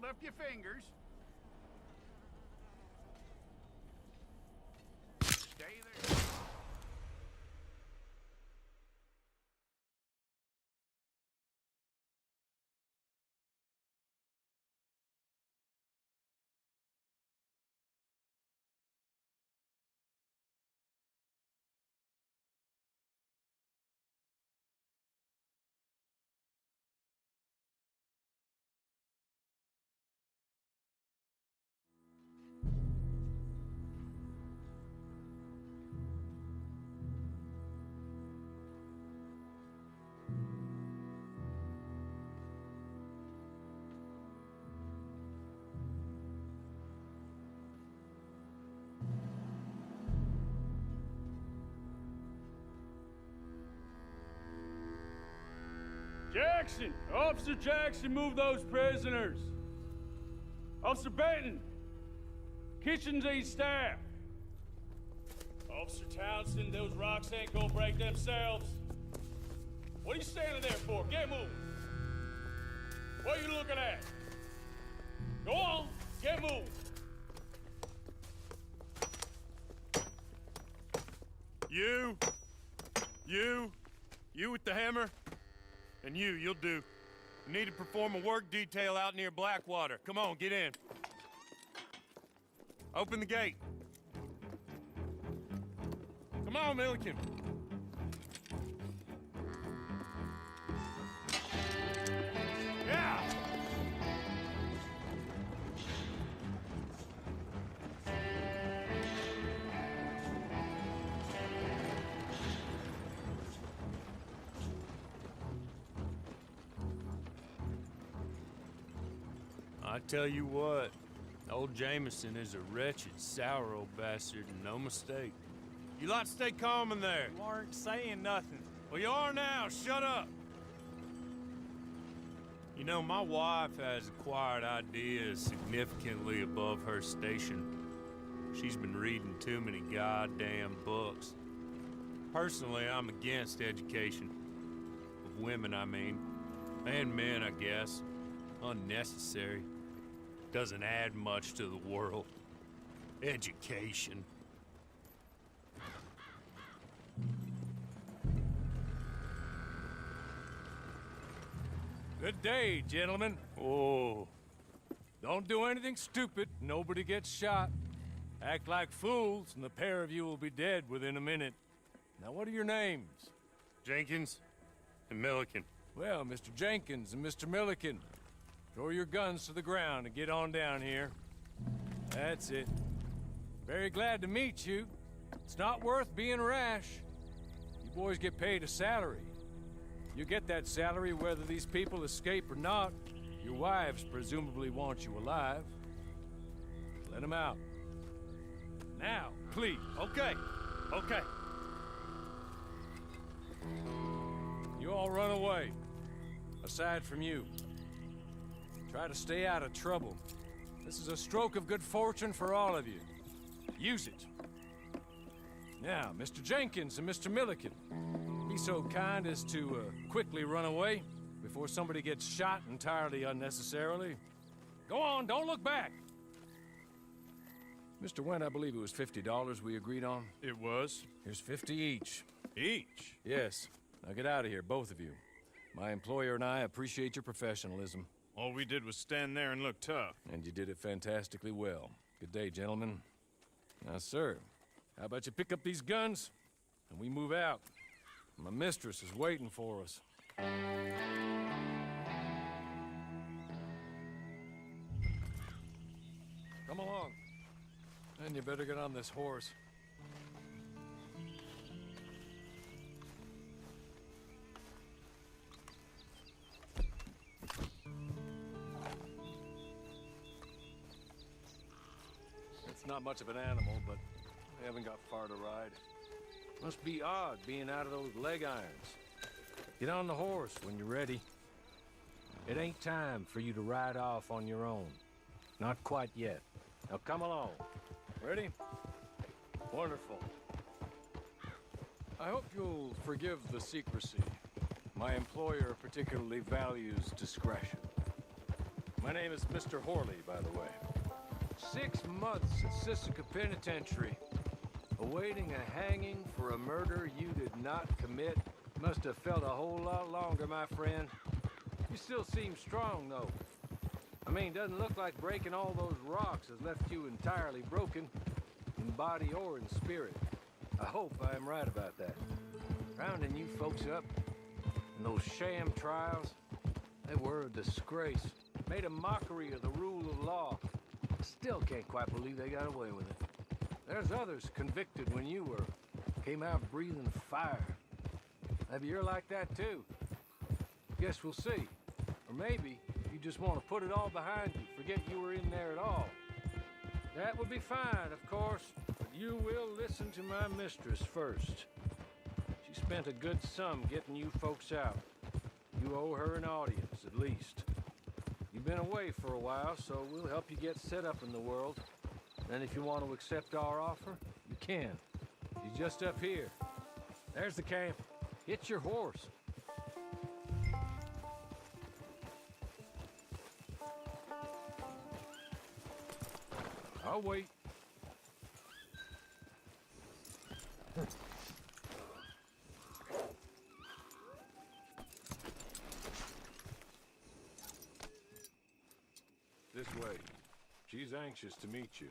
hold up your fingers. Stay there. Jackson! Officer Jackson, move those prisoners! Officer Benton! Kitchens aid staff! Officer Townsend, those rocks ain't gonna break themselves. What are you standing there for? Get moving! What are you looking at? Go on, get moving! You with the hammer? And you'll do. You need to perform a work detail out near Blackwater. Come on, get in. Open the gate. Come on, Milliken. Yeah! I tell you what, old Jameson is a wretched, sour old bastard, and no mistake. You lot stay calm in there. You aren't saying nothing. Well, you are now. Shut up. You know, my wife has acquired ideas significantly above her station. She's been reading too many goddamn books. Personally, I'm against education. Of women, I mean. And men, I guess. Unnecessary. Doesn't add much to the world. Education. Good day, gentlemen. Oh. Don't do anything stupid. Nobody gets shot. Act like fools, and the pair of you will be dead within a minute. Now, what are your names? Jenkins and Milliken. Well, Mr. Jenkins and Mr. Milliken, throw your guns to the ground and get on down here. That's it. Very glad to meet you. It's not worth being rash. You boys get paid a salary. You get that salary whether these people escape or not. Your wives presumably want you alive. Let them out. Now, please. Okay. You all run away. Aside from you. Try to stay out of trouble. This is a stroke of good fortune for all of you. Use it. Now, Mr. Jenkins and Mr. Milliken, be so kind as to quickly run away before somebody gets shot entirely unnecessarily. Go on, don't look back. Mr. Wendt, I believe it was $50 we agreed on. It was. Here's 50 each. Each? Yes. Now get out of here, both of you. My employer and I appreciate your professionalism. All we did was stand there and look tough. And you did it fantastically well. Good day, gentlemen. Now, sir, how about you pick up these guns, and we move out? My mistress is waiting for us. Come along. And you better get on this horse. It's not much of an animal, but we haven't got far to ride. Must be odd being out of those leg irons. Get on the horse when you're ready. It ain't time for you to ride off on your own. Not quite yet. Now come along. Ready? Wonderful. I hope you'll forgive the secrecy. My employer particularly values discretion. My name is Mr. Horley, by the way. 6 months at Sisika Penitentiary, awaiting a hanging for a murder you did not commit. Must have felt a whole lot longer, my friend. You still seem strong, though. I mean, doesn't look like breaking all those rocks has left you entirely broken, in body or in spirit. I hope I am right about that. Rounding you folks up, and those sham trials, they were a disgrace. Made a mockery of the rule of law. Still can't quite believe they got away with it. There's others convicted when you were. Came out breathing fire. Maybe you're like that too. Guess we'll see. Or maybe you just want to put it all behind you, forget you were in there at all. That would be fine, of course, but you will listen to my mistress first. She spent a good sum getting you folks out. You owe her an audience, at least. You've been away for a while, so we'll help you get set up in the world. And if you want to accept our offer, you can. She's just up here. There's the camp. Hit your horse. I'll wait. This way. She's anxious to meet you.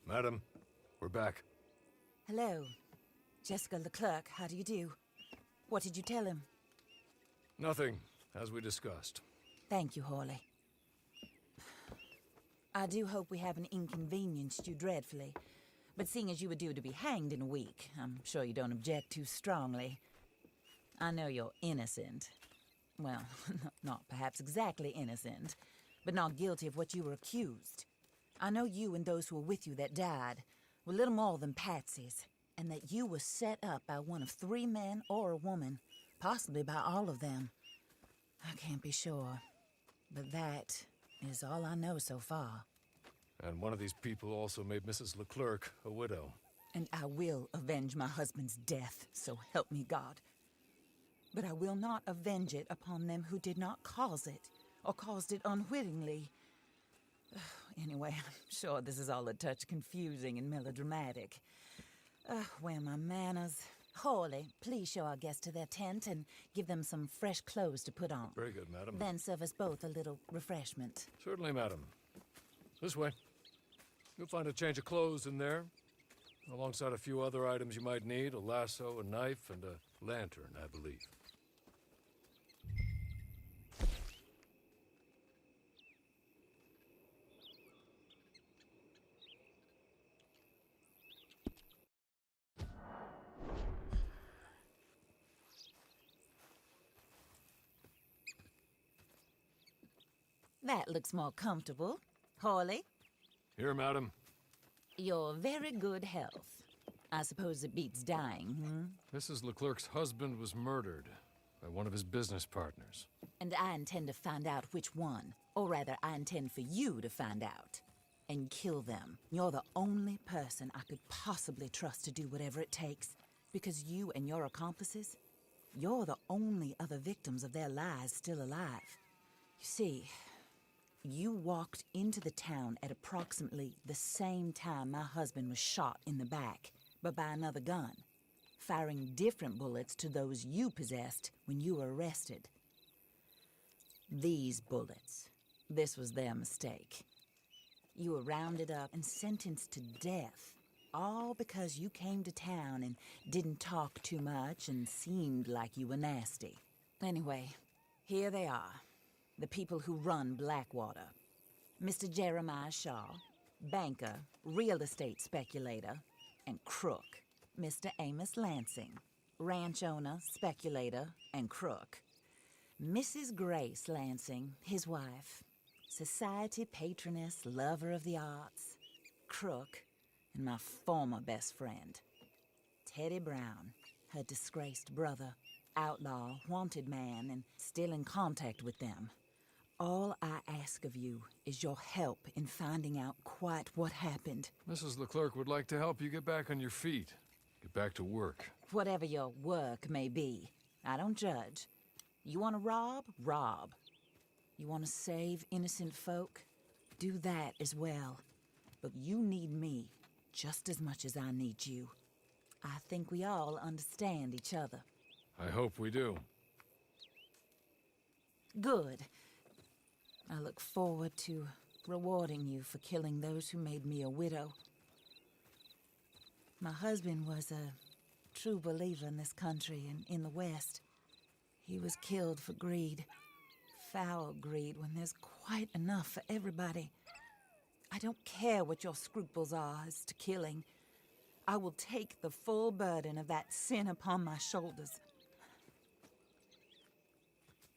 Madam, we're back. Hello. Jessica Leclerc, how do you do? What did you tell him? Nothing, as we discussed. Thank you, Horley. I do hope we haven't inconvenienced you dreadfully. But seeing as you were due to be hanged in a week, I'm sure you don't object too strongly. I know you're innocent. Well, not perhaps exactly innocent, but not guilty of what you were accused. I know you and those who were with you that died were little more than patsies, and that you were set up by one of 3 men or a woman, possibly by all of them. I can't be sure, but that is all I know so far. And one of these people also made Mrs. Leclerc a widow. And I will avenge my husband's death, so help me God. But I will not avenge it upon them who did not cause it, or caused it unwittingly. Anyway, I'm sure this is all a touch confusing and melodramatic. Where are my manners? Horley, please show our guests to their tent and give them some fresh clothes to put on. Very good, madam. Then serve us both a little refreshment. Certainly, madam. This way. You'll find a change of clothes in there, alongside a few other items you might need, a lasso, a knife, and a lantern, I believe. That looks more comfortable. Horley, Here, madam. your very good health. I suppose it beats dying, Mrs. Leclerc's husband was murdered by one of his business partners. And I intend to find out which one. Or rather, I intend for you to find out. And kill them. You're the only person I could possibly trust to do whatever it takes. Because you and your accomplices, you're the only other victims of their lies still alive. You see, you walked into the town at approximately the same time my husband was shot in the back, but by another gun, firing different bullets to those you possessed when you were arrested. These bullets, this was their mistake. You were rounded up and sentenced to death, all because you came to town and didn't talk too much and seemed like you were nasty. Anyway, here they are. The people who run Blackwater. Mr. Jeremiah Shaw, banker, real estate speculator, and crook. Mr. Amos Lansing, ranch owner, speculator, and crook. Mrs. Grace Lansing, his wife, society patroness, lover of the arts, crook, and my former best friend. Teddy Brown, her disgraced brother, outlaw, wanted man, and still in contact with them. All I ask of you is your help in finding out quite what happened. Mrs. Leclerc would like to help you get back on your feet. Get back to work. Whatever your work may be, I don't judge. You want to rob? Rob. You want to save innocent folk? Do that as well. But you need me just as much as I need you. I think we all understand each other. I hope we do. Good. I look forward to rewarding you for killing those who made me a widow. My husband was a true believer in this country and in the West. He was killed for greed. Foul greed when there's quite enough for everybody. I don't care what your scruples are as to killing. I will take the full burden of that sin upon my shoulders.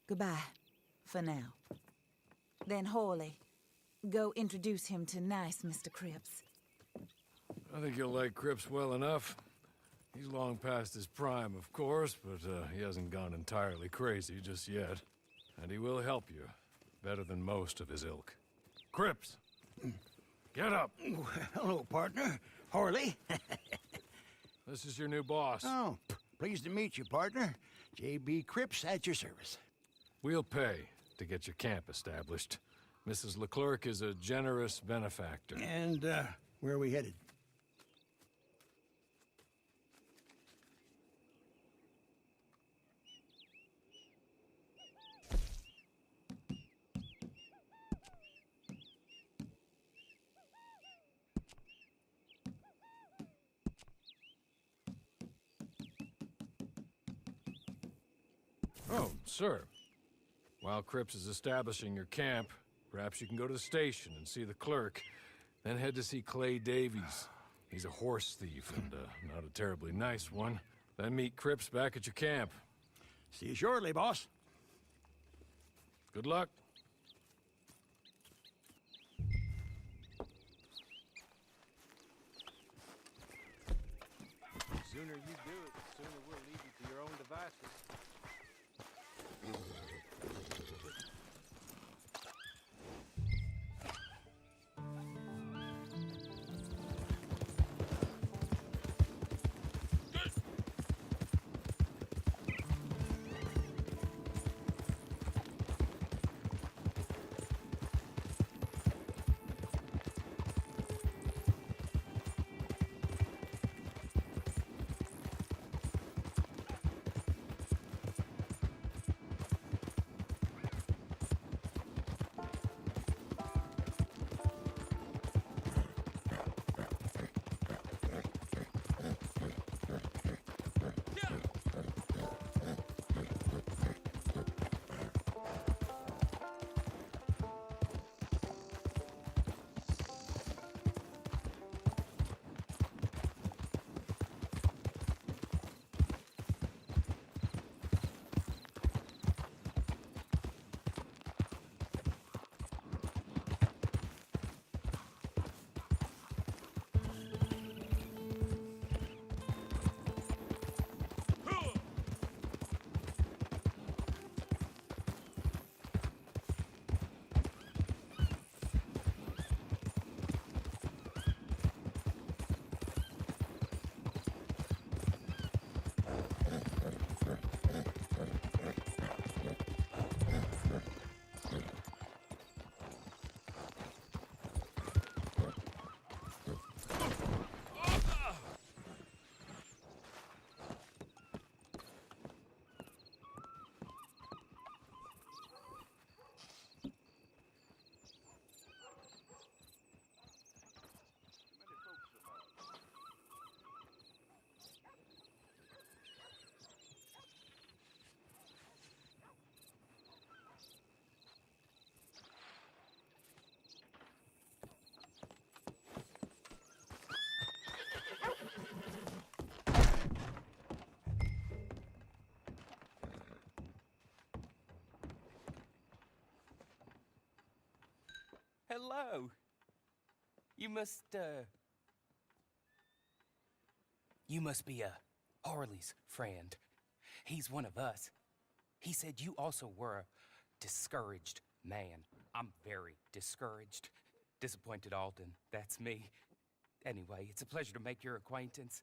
Goodbye, for now. Then Hawley, go introduce him to nice Mr. Cripps. I think you'll like Cripps well enough. He's long past his prime, of course, but he hasn't gone entirely crazy just yet. And he will help you, better than most of his ilk. Cripps! Get up! Hello, partner. Harley. This is your new boss. Oh, pleased to meet you, partner. J.B. Cripps at your service. We'll pay to get your camp established. Mrs. Leclerc is a generous benefactor. And, where are we headed? Oh, sir. While Cripps is establishing your camp, perhaps you can go to the station and see the clerk, then head to see Clay Davies. He's a horse thief and not a terribly nice one. Then meet Cripps back at your camp. See you shortly, boss. Good luck. The sooner you do it, the sooner we'll leave you to your own devices. Hello. You must be Harley's friend. He's one of us. He said you also were a discouraged man. I'm very discouraged. Disappointed Alden, that's me. Anyway, it's a pleasure to make your acquaintance.